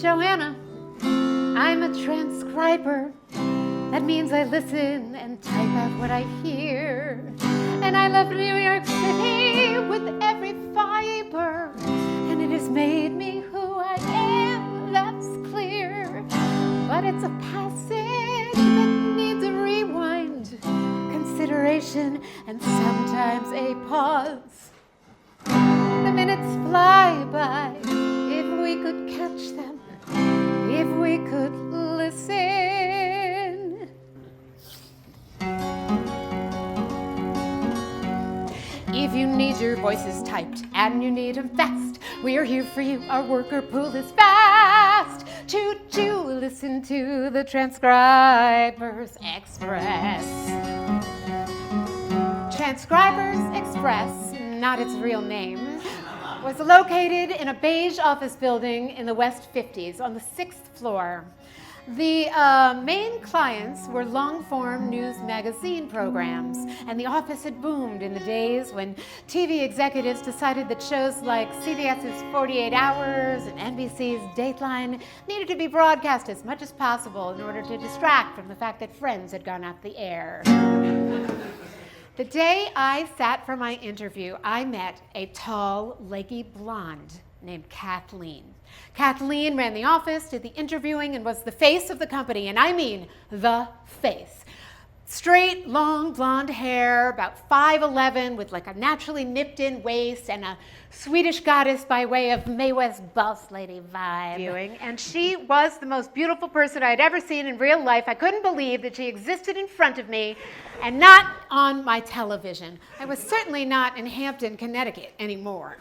Joanna. I'm a transcriber. That means I listen and type out what I hear. And I love New York City with every fiber. And it has made me who I am, that's clear. But it's a passage that needs a rewind, consideration, and sometimes a pause. The minutes fly by. If we could catch them, if we could listen. If you need your voices typed and you need them fast, we are here for you. Our worker pool is vast. Choo-choo, listen to the Transcribers Express. Transcribers Express, not its real name, was located in a beige office building in the West 50s on the 6th floor. The main clients were long-form news magazine programs, and the office had boomed in the days when TV executives decided that shows like CBS's 48 Hours and NBC's Dateline needed to be broadcast as much as possible in order to distract from the fact that Friends had gone off the air. The day I sat for my interview, I met a tall, leggy blonde named Kathleen. Kathleen ran the office, did the interviewing, and was the face of the company, and I mean the face. Straight, long, blonde hair, about 5'11", with like a naturally nipped-in waist and a Swedish goddess by way of Mae West boss lady vibe. And she was the most beautiful person I had ever seen in real life. I couldn't believe that she existed in front of me and not on my television. I was certainly not in Hampton, Connecticut anymore.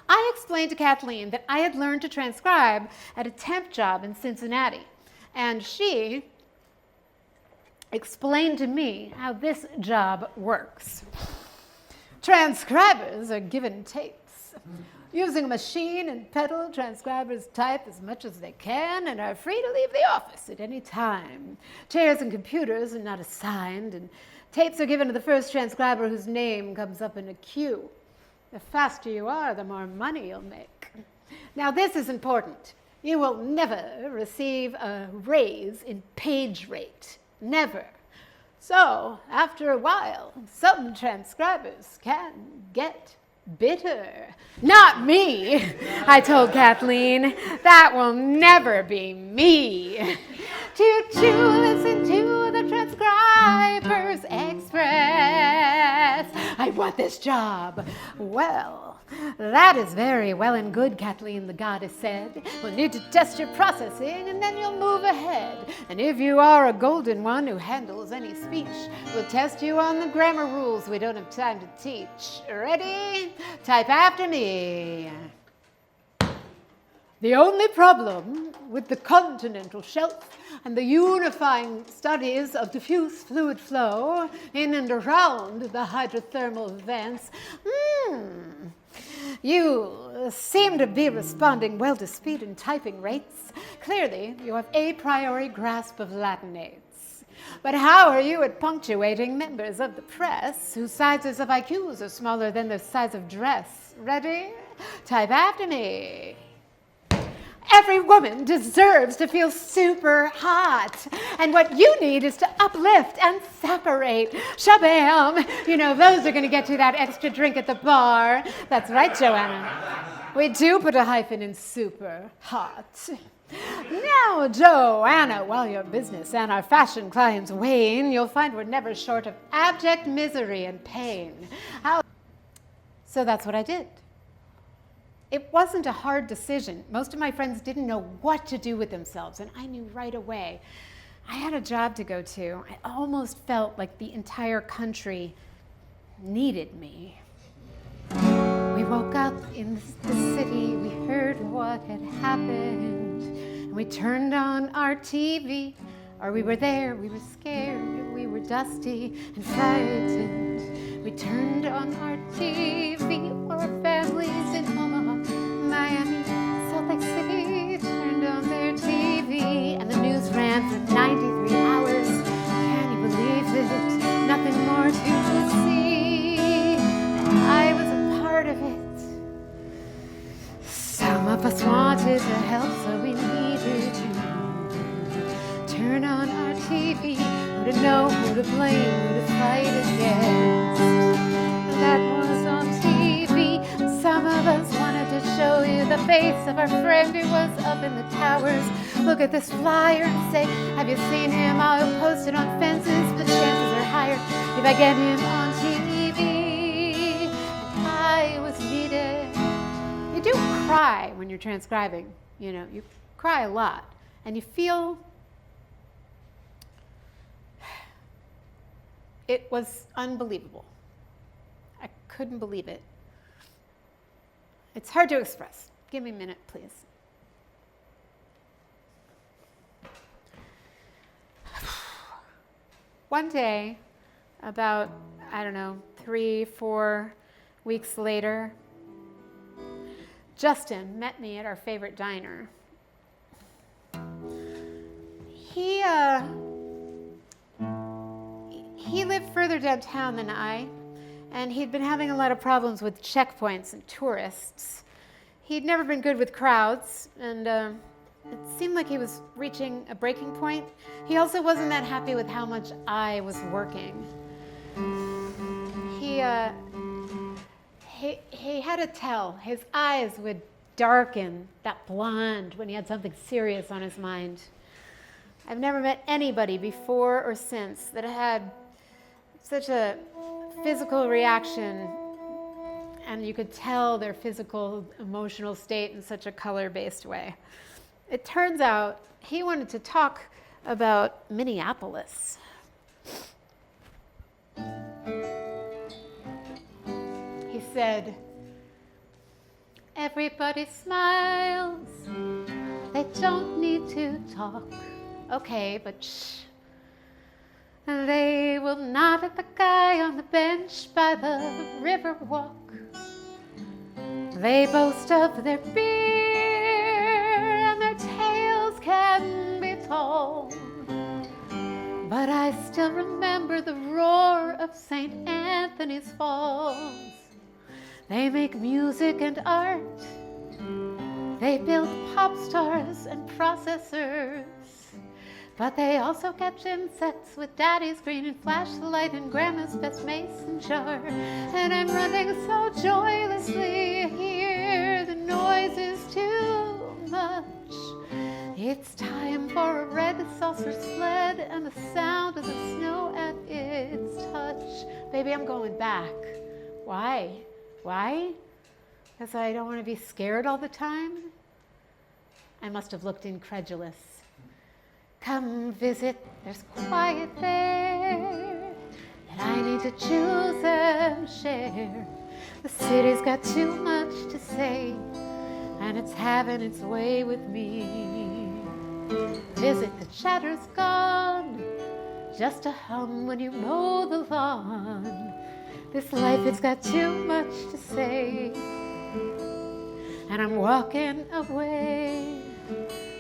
I explained to Kathleen that I had learned to transcribe at a temp job in Cincinnati, and she explained to me how this job works. Transcribers are given tapes. Using a machine and pedal, transcribers type as much as they can and are free to leave the office at any time. Chairs and computers are not assigned, and tapes are given to the first transcriber whose name comes up in a queue. The faster you are, the more money you'll make. Now, this is important. You will never receive a raise in page rate. Never. So, after a while, some transcribers can get bitter. Not me, I told Kathleen. That will never be me. Choo-choo, listen to the Transcribers Express. I want this job. Well, that is very well and good, Kathleen, the goddess said. We'll need to test your processing, and then you'll move ahead. And if you are a golden one who handles any speech, we'll test you on the grammar rules we don't have time to teach. Ready? Type after me. The only problem with the continental shelf and the unifying studies of diffuse fluid flow in and around the hydrothermal vents. You seem to be responding well to speed and typing rates. Clearly, you have a priori grasp of Latinates. But how are you at punctuating members of the press whose sizes of IQs are smaller than their size of dress? Ready? Type after me. Every woman deserves to feel super hot. And what you need is to uplift and separate. Shabam! You know, those are going to get you that extra drink at the bar. That's right, Joanna. We do put a hyphen in super hot. Now, Joanna, while your business and our fashion clients wane, you'll find we're never short of abject misery and pain. So that's what I did. It wasn't a hard decision. Most of my friends didn't know what to do with themselves, and I knew right away. I had a job to go to. I almost felt like the entire country needed me. We woke up in the city, we heard what had happened, and we turned on our TV, or we were there, we were scared, we were dusty and frightened. We turned on our TV, our families in Omaha, Miami, Salt Lake City turned on their TV, and the news ran for 93 hours. Can you believe it? Nothing more to see. And I was a part of it. Some of us wanted to help, so know who to blame, who to fight against. That was on TV. Some of us wanted to show you the face of our friend who was up in the towers. Look at this flyer and say, have you seen him? I'll post it on fences, but chances are higher if I get him on TV. And I was needed. You do cry when you're transcribing, you know, you cry a lot, and you feel it was unbelievable. I couldn't believe it. It's hard to express. Give me a minute, please. One day, about, I don't know, 3-4 weeks later, Justin met me at our favorite diner. He lived further downtown than I, and he'd been having a lot of problems with checkpoints and tourists. He'd never been good with crowds, and it seemed like he was reaching a breaking point. He also wasn't that happy with how much I was working. He had a tell. His eyes would darken that blonde when he had something serious on his mind. I've never met anybody before or since that had such a physical reaction, and you could tell their physical, emotional state in such a color-based way. It turns out he wanted to talk about Minneapolis. He said, everybody smiles, they don't need to talk. Okay, but shh. And they will nod at the guy on the bench by the river walk. They boast of their beer and their tales can be told. But I still remember the roar of St. Anthony's Falls. They make music and art. They build pop stars and processors. But they also catch insects with daddy's green and flashlight and grandma's best mason jar. And I'm running so joylessly here, the noise is too much. It's time for a red saucer sled and the sound of the snow at its touch. Baby, I'm going back. Why? Why? Because I don't want to be scared all the time? I must have looked incredulous. Come visit, there's quiet there that I need to choose and share. The city's got too much to say, and it's having its way with me. Visit, the chatter's gone, just a hum when you mow the lawn. This life, it's got too much to say, and I'm walking away.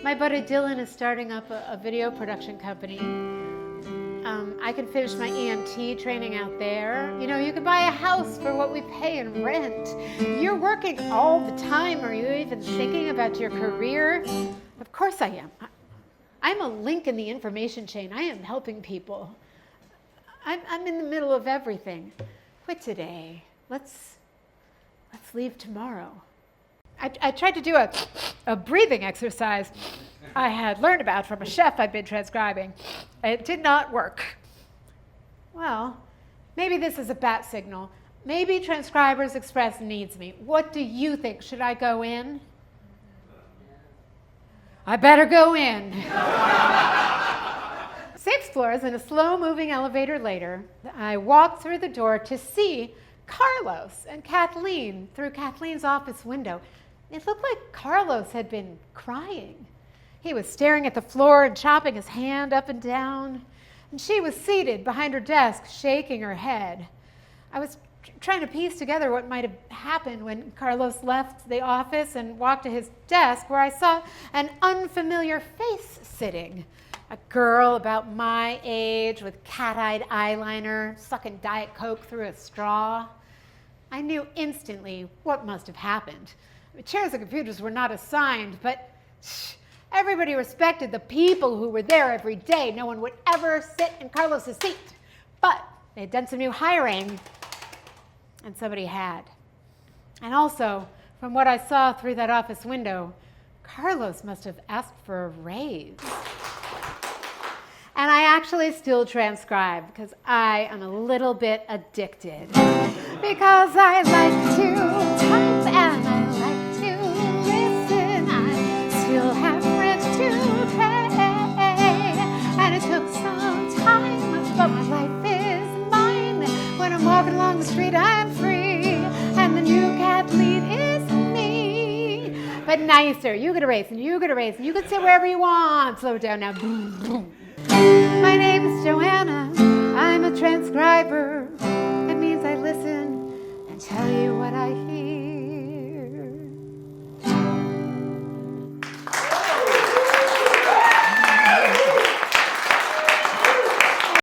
My buddy Dylan is starting up a video production company. I can finish my EMT training out there. You know, you could buy a house for what we pay in rent. You're working all the time. Are you even thinking about your career? Of course I am. I'm a link in the information chain. I am helping people. I'm in the middle of everything. Quit today. Let's leave tomorrow. I tried to do a breathing exercise I had learned about from a chef I'd been transcribing. It did not work. Well, maybe this is a bat signal. Maybe Transcribers Express needs me. What do you think? Should I go in? I better go in. 6 floors in a slow-moving elevator later, I walked through the door to see Carlos and Kathleen through Kathleen's office window. It looked like Carlos had been crying. He was staring at the floor and chopping his hand up and down. And she was seated behind her desk, shaking her head. I was trying to piece together what might have happened when Carlos left the office and walked to his desk, where I saw an unfamiliar face sitting. A girl about my age with cat-eyed eyeliner, sucking Diet Coke through a straw. I knew instantly what must have happened. Chairs and computers were not assigned, but Everybody respected the people who were there every day. No one would ever sit in Carlos's seat. But they had done some new hiring, and somebody had. And also, from what I saw through that office window, Carlos must have asked for a raise. And I actually still transcribe because I am a little bit addicted. Because I like to type and I like to listen. I still have rent to pay. And it took some time, but my life is mine. When I'm walking along the street, I'm free. And the new cat lead is me. But nicer. You get a raise and you get a raise. And you can sit wherever you want. Slow it down now. Boom, boom. My name is Joanna, I'm a transcriber. It means I listen and tell you what I hear.